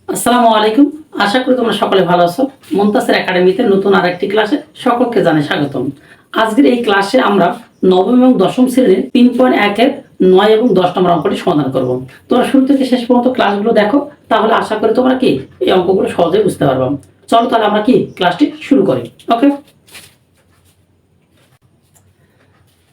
আসসালামু আলাইকুম। আশা করি তোমরা সকলে ভালো আছো। মুনতাসির একাডেমিতে নতুন আরেকটি ক্লাসে সকলকে জানাই স্বাগতম। আজকের এই ক্লাসে আমরা নবম এবং দশম শ্রেণীর 3.1 এর 9 এবং 10 নম্বর অঙ্কটি সমাধান করব। তোমরা শুরু থেকে শেষ পর্যন্ত ক্লাসগুলো দেখো, তাহলে আশা করি তোমরা কি এই অঙ্কগুলো সহজেই বুঝতে পারবে। চলো তাহলে আমরা কি ক্লাসটি শুরু করি। ওকে,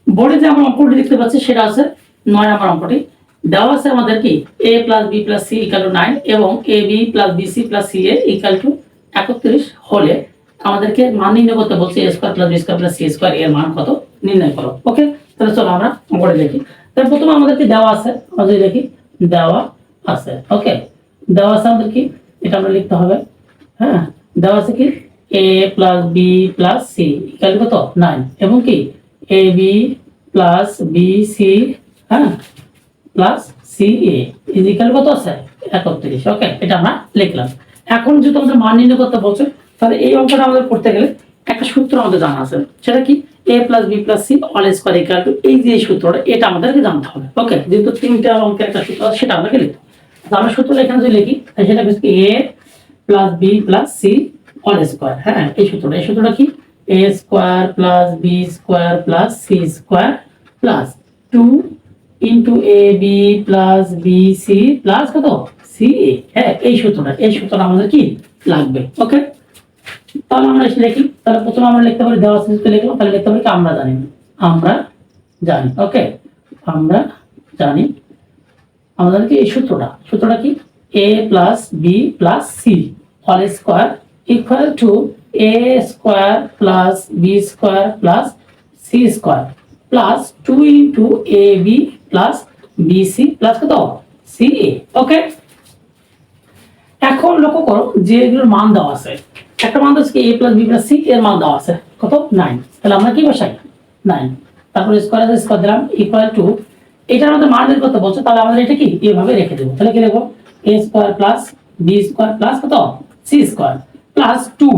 বোর্ডে যে আমরা অঙ্কটি দেখতে পাচ্ছি সেটা আছে 9 নম্বর অঙ্কটি। দেওয়া আছে আমাদের কি a + b + c = 9 এবং ab + bc + ca = 31 হলে আমাদেরকে মান নির্ণয় করতে বলছে a² + b² + c² এর মান কত নির্ণয় করো। ওকে, তাহলে চলো আমরা অঙ্কটি দেখি। তাহলে প্রথমে আমাদেরকে দেওয়া আছে, আমরা যদি দেখি দেওয়া আছে। ওকে, দেওয়া আছে আমাদের কি এটা আমরা লিখতে হবে। হ্যাঁ, দেওয়া আছে কি a + b + c = কত 9 এবং কি ab + bc হ্যাঁ প্লাস CA ইজিক্যাল কত আছে 31। ওকে, এটা আমরা লিখলাম। এখন যদি আমাদের মান নির্ণয় করতে বলছে, তাহলে এই অঙ্কটা আমাদের করতে গেলে একটা সূত্র আমাদের জানা আছে। সেটা কি a + b + c all square equal to এই যে সূত্রটা, এটা আমাদেরকে জানতে হবে। ওকে, যেহেতু তিনটা অঙ্কের একটা সূত্র আছে সেটা আমাদেরকে লিখতে হবে। আমরা সূত্রটা এখানে যদি লিখি তাহলে সেটা হচ্ছে a + b + c all square। হ্যাঁ, এই সূত্রটা কি a² + b² + c² + 2 into AB plus BC plus কত CA। হ্যাঁ, এই সূত্রটা আমাদের কি লাগবে। ওকে, তাহলে আমরা এসে লিখি। তাহলে প্রথমে আমরা লিখতে পারি দেওয়া আছে লিখলাম, তাহলে লিখতে পারি কি আমরা জানি। ওকে, আমরা জানি আমাদের কি এই সূত্রটা কি a plus b plus c whole square equal to a square plus b square plus c square plus 2 into ab plus bc plus কত ca। ওকে, এখন লক্ষ্য করো যে এগুলোর মান দেওয়া আছে। একটা মান আছে a plus b plus c এর মান দেওয়া আছে কত 9। তাহলে আমরা কি বসাই 9, তারপর স্কয়ার দিলাম ইকুয়াল টু এটা আমাদের মান বের করতে বলছে। তাহলে আমাদের এটা কি এইভাবে রেখে দেব। তাহলে কি লিখব a square plus b square plus কত c স্কয়ার প্লাস 2।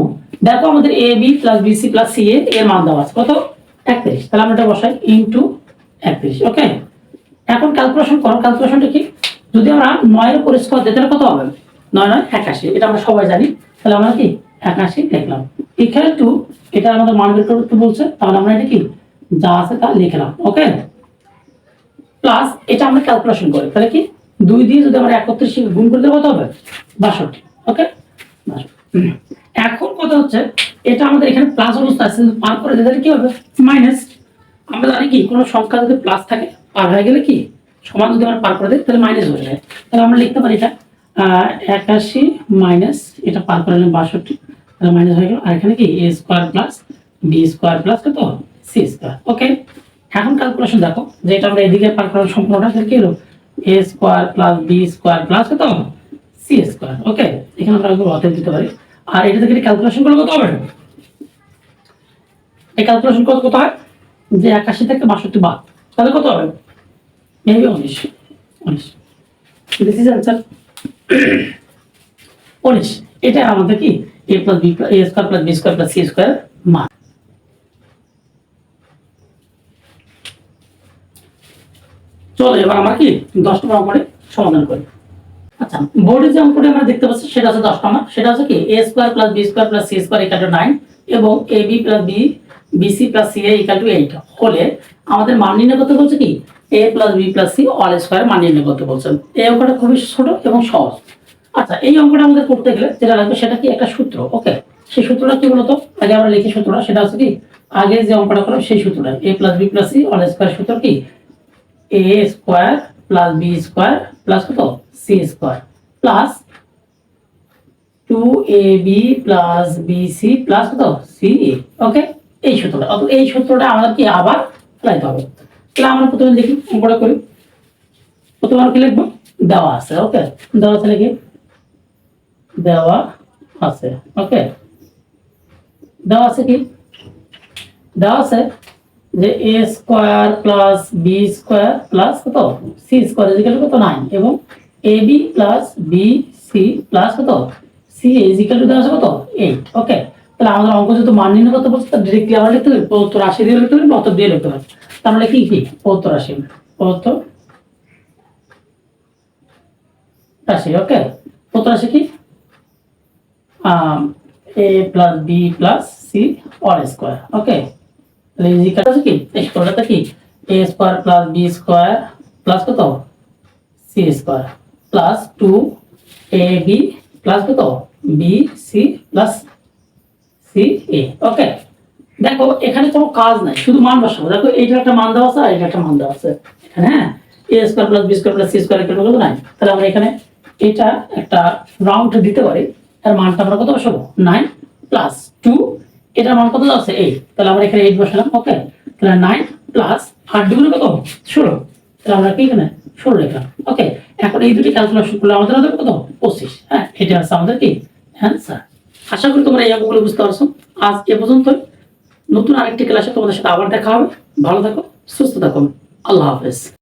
দেখো আমাদের ab plus bc plus ca এর মান দেওয়া আছে কত 31। তাহলে আমরা এটা বসাই ইনটু 31। ওকে, এখন ক্যালকুলেশন করো। ক্যালকুলেশনটা কি যদি আমরা 9 এর উপর স্কয়ার দিই তাহলে কত হবে 9 9 81। এটা আমরা সবাই জানি। তাহলে আমরা কি 81 লিখলাম ইকুয়াল টু এটা আমাদের মান বের করতে বলছে। তাহলে আমরা এটা কি যা আছে তা লিখলাম। ওকে, প্লাস এটা আমরা ক্যালকুলেশন করি। তাহলে কি 2 দিয়ে যদি আমরা 31 গুণ করলে কত হবে 62। ওকে, 62। এখন কথা হচ্ছে এটা আমাদের এখানে প্লাস অবস্থা আছে, পার করে দিলে কি হবে মাইনাস। আমরা জানি কি কোনো সংখ্যা যদি প্লাস থাকে পার হয়ে গেলে কি সমান যদি আমরা পার করে দিই তাহলে মাইনাস হয়ে যায়। তাহলে আমরা লিখতে পারি এটা 81 মাইনাস এটা পার করে নিলাম 62, তাহলে মাইনাস হয়ে গেল। আর এখানে কি a square plus b square plus কত c স্কয়ার। ওকে, এখন ক্যালকুলেশন দেখো যে এটা আমরা এদিকে পার করার সম্পূর্ণটা কি হলো a square plus b square plus কত c স্কয়ার। ওকে, এখানে আমরা অতএব দিতে পারি। আর এটা থেকে ক্যালকুলেশন করলে কত হবে, এই ক্যালকুলেশন কত হয় যে 81 থেকে 62 বাদ, তাহলে কত হবে মেবি 19। This is answer 19। এটা আমাদের কি a + b a square + b square + c square মান। চলো এবার আমরা কি 10 নম্বর অঙ্কটি সমাধান করি। আচ্ছা, বোর্ডে যে অঙ্কটি আমরা দেখতে পাচ্ছি সেটা আছে 10 নম্বর। সেটা আছে কি a² + b² + c² = 9 এবং ab + b bc + ca = 8 হলে আমাদের মান নির্ণয় করতে বলছে কি a + b + c all square মান নির্ণয় করতে বলছেন। এই অঙ্কটা খুবই ছোট এবং সহজ। আচ্ছা, এই অঙ্কটা আমাদের করতে গেলে যেটা লাগবে সেটা কি একটা সূত্র। ওকে, সেই সূত্রটা কি বলতো আগে আমরা লিখি সূত্রটা। সেটা হচ্ছে কি আগে যে অঙ্কটা করলাম সেই সূত্রটা a + b + c all square সূত্র কি a square plus b square plus কত c square plus 2ab plus bc plus কত ca। ওকে, এই সূত্রটা। অত এই সূত্রটা আমাদের কি আবার লাগাতে হবে। তাহলে আমরা প্রথমে দেখি অঙ্কটা করি। প্রথমে আমরা কি লিখব দেওয়া আছে। ওকে, দেওয়া আছে লিখি দেওয়া আছে। ওকে, দেওয়া আছে কি দেওয়া আছে যে a square plus b square plus কত c স্কয়ার ইকুয়াল কত 9 এবং ab প্লাস bc প্লাস কত c ইকুয়াল টু দেওয়া আছে কত 8। ওকে, তাহলে আমাদের অঙ্ক যেহেতু মান নির্ণয় করতে বলছে তাহলে ডাইরেক্টলি আমরা লিখতে পারি 75 80 দিয়ে লিখতে পারি, 72 দিয়ে লিখতে পারি। তার মানে কি 75 80। ওকে, 75 80 কি A plus B plus C all square. Okay, তাহলে ইজিকাল আছে কি স্কোয়ারটা কি A square plus B square plus কত C square plus 2ab plus কত B C plus C A. Okay, দেখো এখানে কোনো কাজ নাই, শুধু মান বসাবো। দেখো এইটা একটা মান দেওয়া আছে আর এটা একটা মান দেওয়া আছে এখানে। হ্যাঁ, A square plus B square plus C square এর কত নাই, তাহলে আমরা এখানে এটা একটা রাউন্ড দিতে পারি। এর মানটা আমরা কত বসাবো 9 প্লাস 2, এটার মান কত আছে 8, তাহলে আমরা এখানে 8 বসালাম। ওকে, তাহলে 9 প্লাস 8 দুগুণে কত 16, তাহলে আমরা কি এখানে 16 লিখলাম। ওকে, এখন এই দুটি ক্যালকুলেশন করলে আমাদের হবে কত 25। হ্যাঁ, এটা হচ্ছে আমাদের কি অ্যান্সার। আশা করি তোমরা এই অঙ্কগুলো বুঝতে পারছো। আজ এ পর্যন্ত, নতুন আরেকটি ক্লাসে তোমাদের সাথে আবার দেখা হবে। ভালো থাকো, সুস্থ থাকো, আল্লাহ হাফেজ।